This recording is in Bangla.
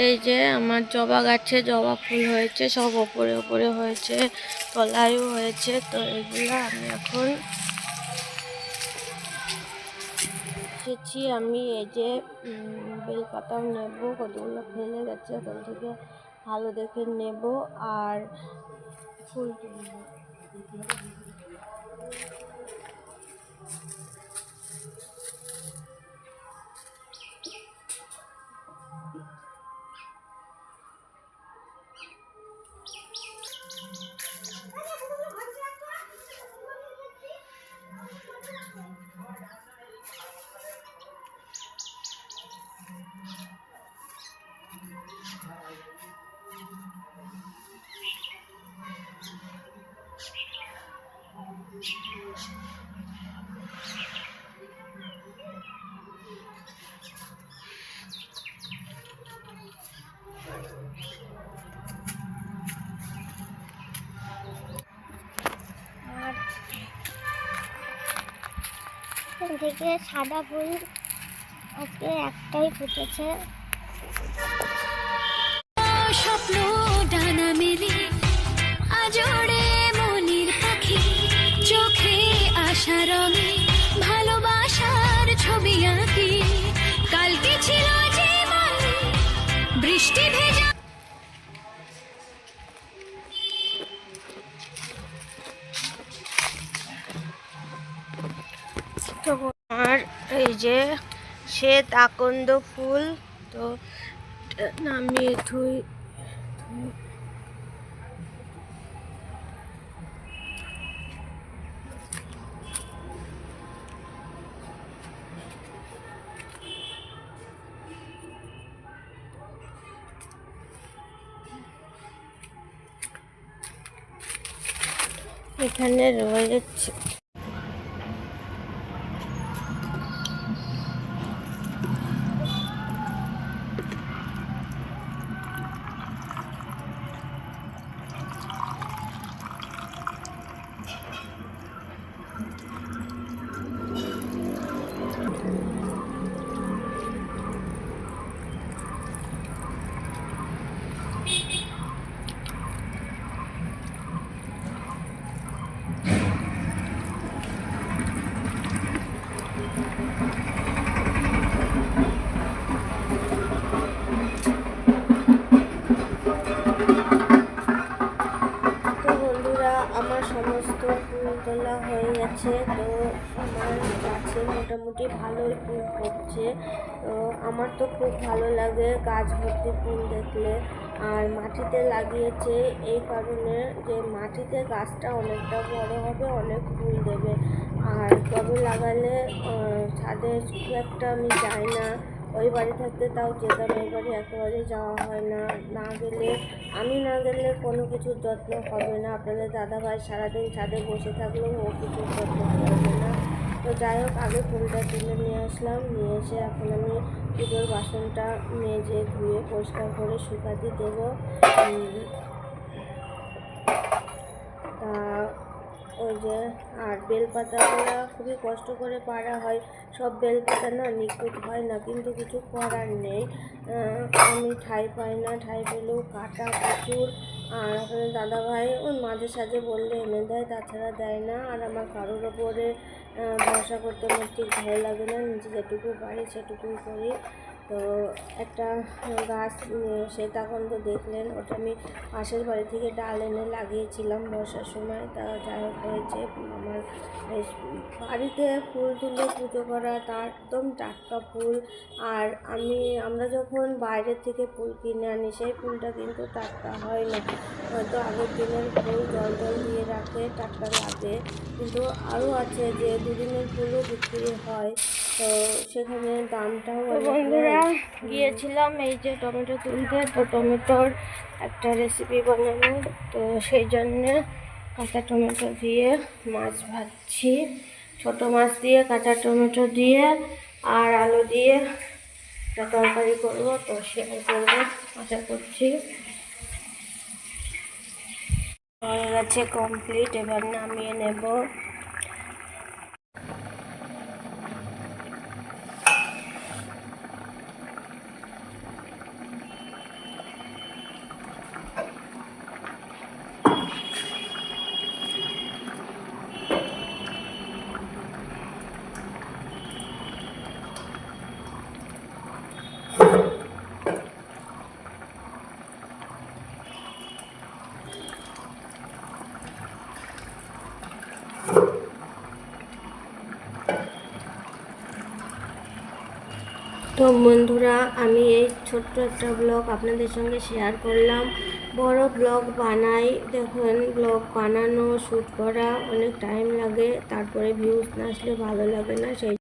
এই যে আমার জবা গাছে জবা ফুল হয়েছে, সব ওপরে ওপরে হয়েছে, তলায়ও হয়েছে। তো এগুলো আমি এখন এসেছি। আমি এই যে বেলপাতাও নেব, কতগুলো ফেলে গেছে, ওখান থেকে ভালো দেখে নেব আর ফুল তুলব। থেকে সাদা ফুল আজকে একটাই ফুটেছে। স্বপ্ন ডানা মেলে আজোড়ে মনির পাখি, চোখে আশা রঙে ভালোবাসার ছবি আঁকি। কালকে ছিল জীবন বৃষ্টি ভেজা। আর এই যে শ্বেত আকন্দ ফুল, তো নামিয়ে ধুই। এখানে রয়েছে সমস্ত ফুল তোলা হয়ে গেছে। তো আমার গাছে মোটামুটি ভালোই ফুল হচ্ছে। তো আমার তো খুব ভালো লাগে গাছ ভর্তি ফুল দেখলে। আর মাটিতে লাগিয়েছে এই কারণে যে মাটিতে গাছটা অনেকটা বড় হবে, অনেক ফুল দেবে। আর টবে লাগালে ছাদে খুব একটা আমি যাই না, ওই বাড়ি থাকতে তাও যেতাম, এই বাড়ি একেবারে যাওয়া হয় না। না গেলে আমি না গেলে কোনো কিছুর যত্ন হবে না। আপনাদের দাদাভাই সারাদিন ছাদে বসে থাকলেও ও কিছুর যত্ন করবে না। তো যাই হোক, আগে ফুলটা তুলে নিয়ে আসলাম, নিয়ে এসে এখন আমি পুজোর বাসনটা মেজে ধুয়ে পরিষ্কার করে শুকাতে দেবো। তা ওই যে আর বেলপাতাগুলো খুবই কষ্ট করে পাড়া হয়। সব বেলপাতা না নিখুঁত হয় না, কিন্তু কিছু করার নেই। আমি ঠাঁই পাই না, ঠাঁই পেলেও কাটা প্রচুর। আর ওখানে দাদাভাই ওই মাঝে সাঝে বললে এনে দেয়, তাছাড়া দেয় না। আর আমার কারোর ওপরে ভরসা করতে আমার ঠিক ভালো লাগে না, নিজে যেটুকু পারি সেটুকুই করি। তো একটা গাছ শ্বেতাকন্দ দেখলেন, ওটা আমি পাশের বাড়ি থেকে ডাল এনে লাগিয়েছিলাম বর্ষার সময়। তা যাই হোক হয়েছে। আমার বাড়িতে ফুল তুলে পুজো করা, তার একদম টাটকা ফুল। আর আমরা যখন বাইরের থেকে ফুল কিনে আনি, সেই ফুলটা কিন্তু টাটকা হয় না, হয়তো আগের দিনের ফুল জল দিয়ে রাখে, টাটকা লাগে। কিন্তু আরও আছে যে দুদিনের ফুলও বিক্রি হয়, তো সেখানে দামটাও। বন্ধুরা গিয়েছিলাম এই যে টমেটো তুলতে, তো টমেটোর একটা রেসিপি বানানো, তো সেই জন্যে কাঁচা টমেটো দিয়ে মাছ ভাজছি। ছোটো মাছ দিয়ে কাঁচা টমেটো দিয়ে আর আলু দিয়ে একটা তরকারি করবো, তো সেটাই করবো আশা করছি। হয়ে গেছে কমপ্লিট, এবার নামিয়ে নেব। তো বন্ধুরা, আমি এই ছোট্ট একটা ব্লগ আপনাদের সঙ্গে শেয়ার করলাম। বড় ব্লগ বানাই, দেখুন ব্লগ বানানো শ্যুট করা অনেক টাইম লাগে, তারপরে ভিউজ না আসলে ভালো লাগে না, সেই